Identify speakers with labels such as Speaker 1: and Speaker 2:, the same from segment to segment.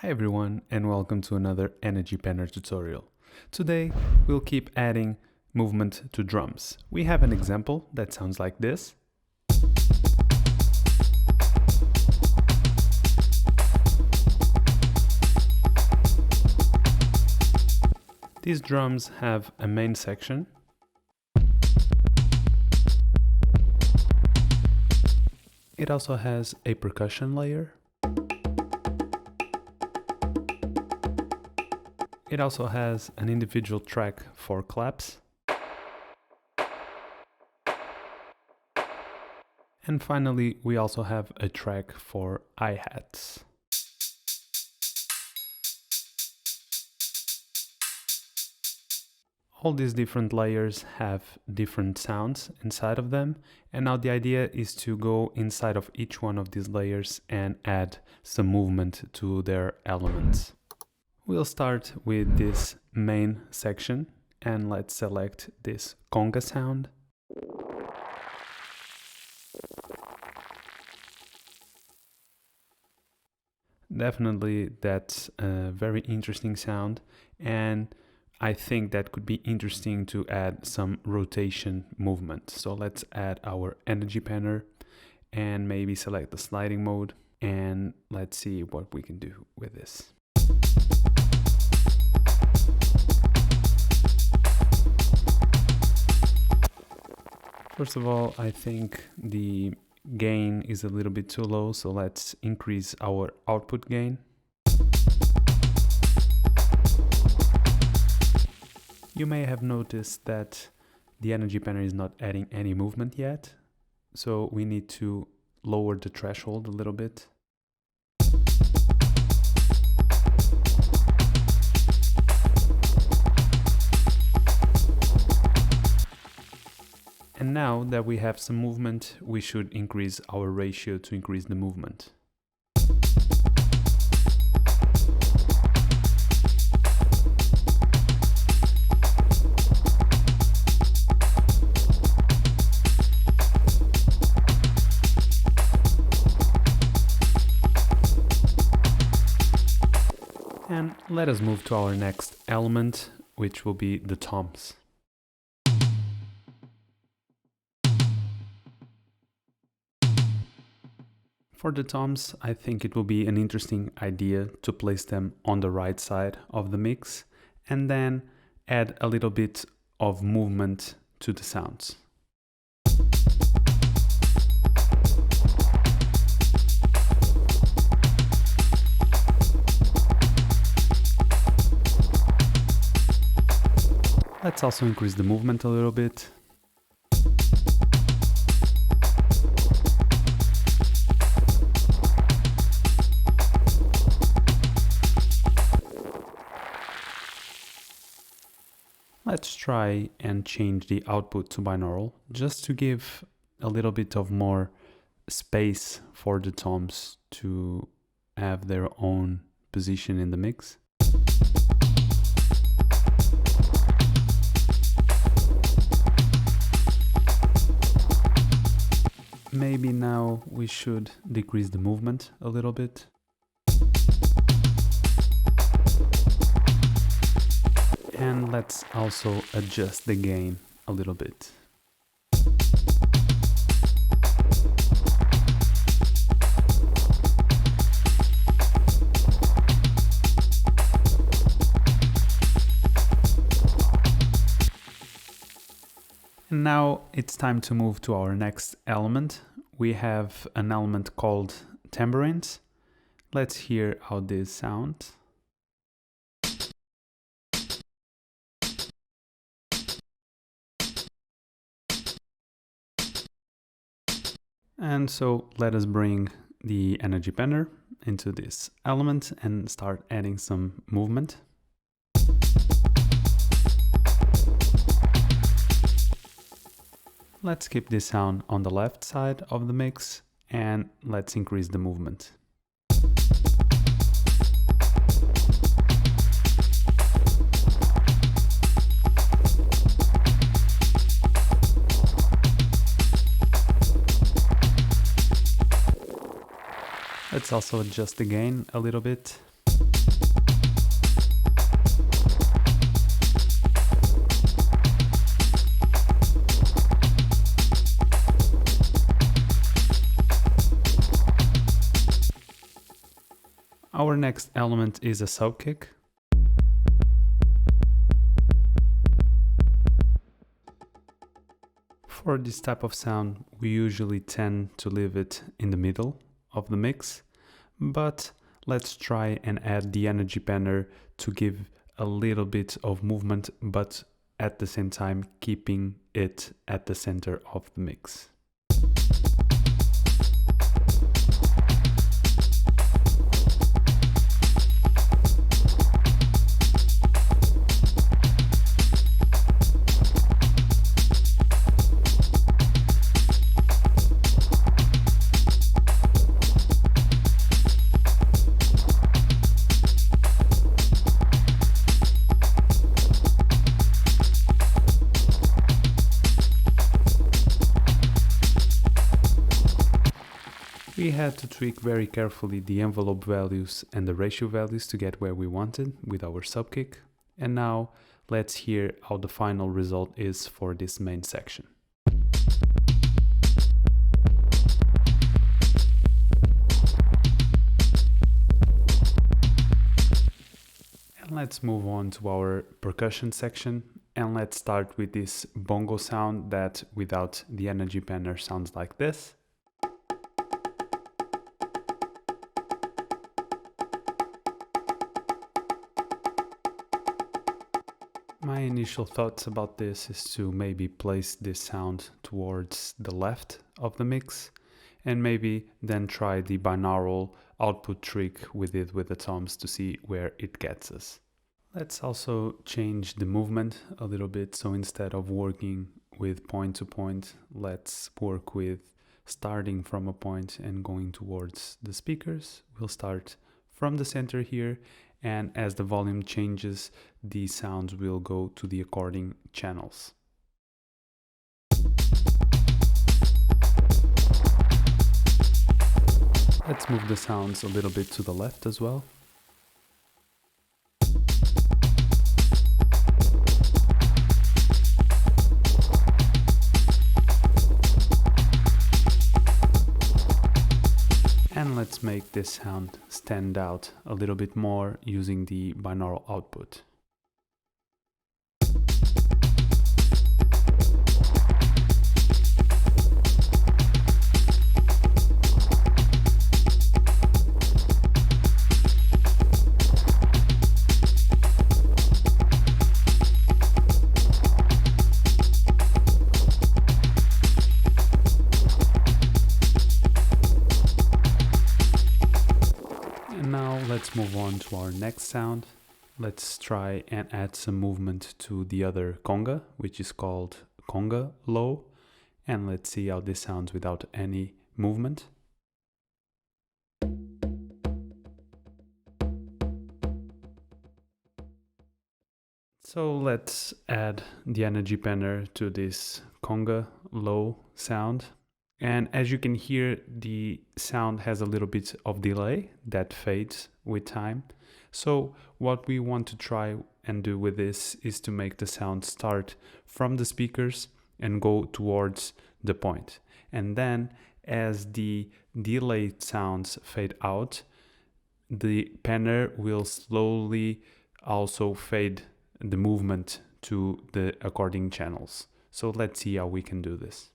Speaker 1: Hi everyone and welcome to another Energy Panner tutorial. Today we'll keep adding movement to drums. We have an example that sounds like this. These drums have a main section. It also has a percussion layer. It also has an individual track for claps. And finally, we also have a track for hi-hats. All these different layers have different sounds inside of them, and now the idea is to go inside of each one of these layers and add some movement to their elements. We'll start with this main section and let's select this conga sound. Definitely that's a very interesting sound, and I think that could be interesting to add some rotation movement. So let's add our energy panner and maybe select the sliding mode, and let's see what we can do with this. First of all, I think the gain is a little bit too low, so let's increase our output gain. You may have noticed that the energy panner is not adding any movement yet, so we need to lower the threshold a little bit. And now that we have some movement, we should increase our ratio to increase the movement. And let us move to our next element, which will be the toms. For the toms, I think it will be an interesting idea to place them on the right side of the mix and then add a little bit of movement to the sounds. Let's also increase the movement a little bit. Let's try and change the output to binaural just to give a little bit of more space for the toms to have their own position in the mix. Maybe now we should decrease the movement a little bit. And let's also adjust the gain a little bit. And now it's time to move to our next element. We have an element called Tambourines. Let's hear how this sounds. And so let us bring the energy panner into this element and start adding some movement. Let's keep this sound on the left side of the mix and let's increase the movement. Let's also adjust the gain a little bit. Our next element is a subkick. For this type of sound, we usually tend to leave it in the middle of the mix, but let's try and add the energy banner to give a little bit of movement, but at the same time keeping it at the center of the mix. We had to tweak very carefully the envelope values and the ratio values to get where we wanted with our subkick. And now let's hear how the final result is for this main section. And let's move on to our percussion section, and let's start with this bongo sound that without the energy banner sounds like this. My initial thoughts about this is to maybe place this sound towards the left of the mix and maybe then try the binaural output trick with it with the toms to see where it gets us. Let's also change the movement a little bit, so instead of working with point to point, let's work with starting from a point and going towards the speakers. We'll start from the center here, and as the volume changes, the sounds will go to the according channels. Let's move the sounds a little bit to the left as well. And let's make this sound stand out a little bit more using the binaural output. Let's move on to our next sound. Let's try and add some movement to the other conga, which is called Conga low. And let's see how this sounds without any movement. So let's add the energy banner to this conga low sound. And as you can hear, the sound has a little bit of delay that fades with time. So what we want to try and do with this is to make the sound start from the speakers and go towards the point. And then as the delayed sounds fade out, the panner will slowly also fade the movement to the according channels. So let's see how we can do this.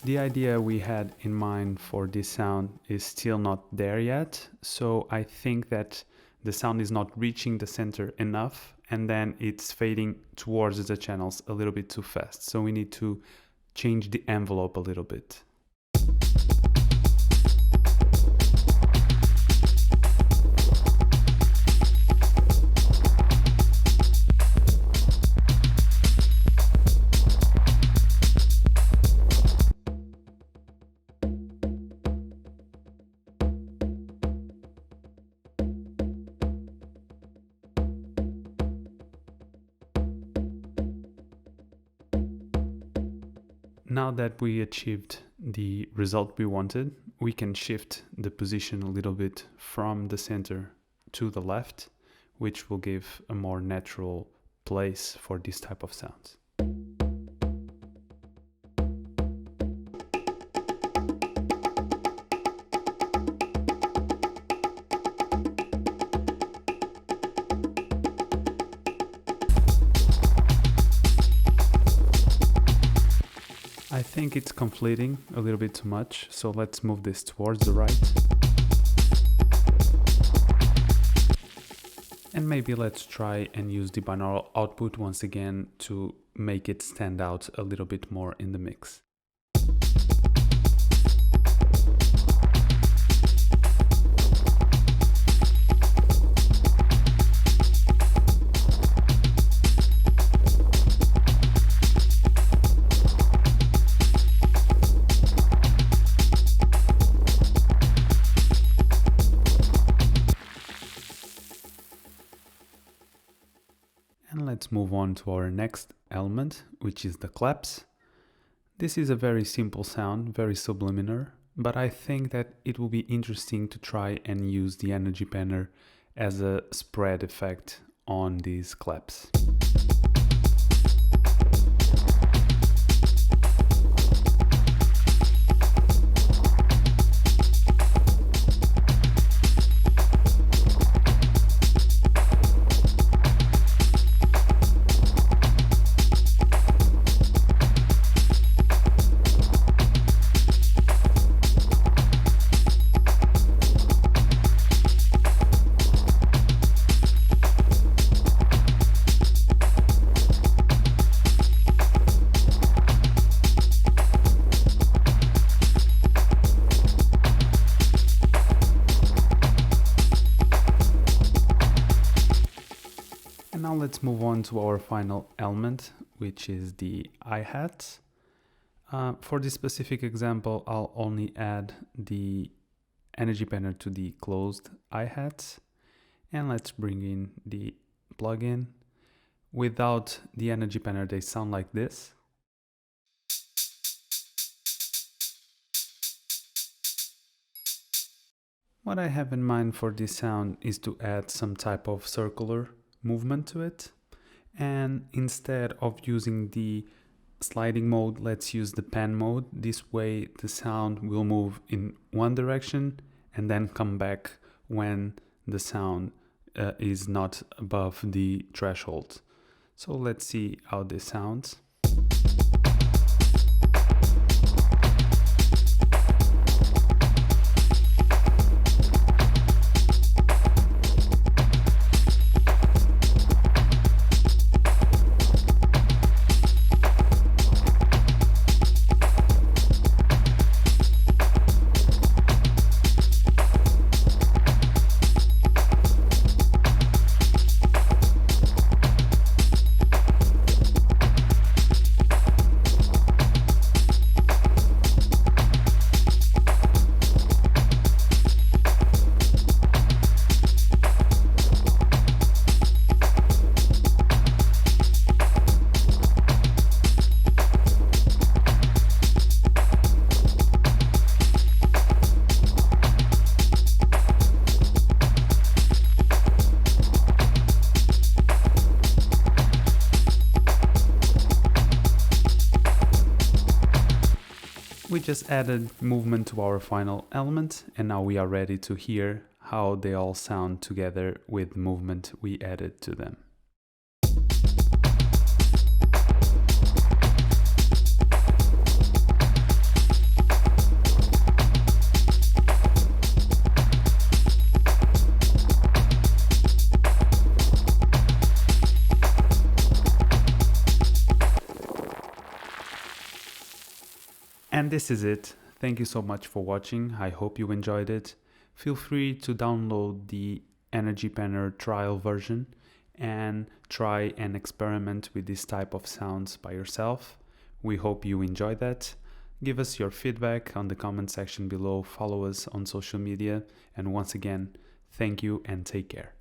Speaker 1: The idea we had in mind for this sound is still not there yet, so I think that the sound is not reaching the center enough, and then it's fading towards the channels a little bit too fast, so we need to change the envelope a little bit. Now that we achieved the result we wanted, we can shift the position a little bit from the center to the left, which will give a more natural place for this type of sounds. I think it's conflating a little bit too much, so let's move this towards the right. And maybe let's try and use the binaural output once again to make it stand out a little bit more in the mix. And let's move on to our next element, which is the claps. This is a very simple sound, very subliminal, but I think that it will be interesting to try and use the energy panner as a spread effect on these claps. Now let's move on to our final element, which is the hi-hat. For this specific example, I'll only add the energy panner to the closed hi-hats. And let's bring in the plugin. Without the energy panner, they sound like this. What I have in mind for this sound is to add some type of circular movement to it, and instead of using the sliding mode, let's use the pan mode. This way the sound will move in one direction and then come back when the sound is not above the threshold. So let's see how this sounds. We just added movement to our final element, and now we are ready to hear how they all sound together with movement we added to them. And this is it. Thank you so much for watching. I hope you enjoyed it. Feel free to download the Energy Panner trial version and try and experiment with this type of sounds by yourself. We hope you enjoy that. Give us your feedback on the comment section below. Follow us on social media. And once again, thank you and take care.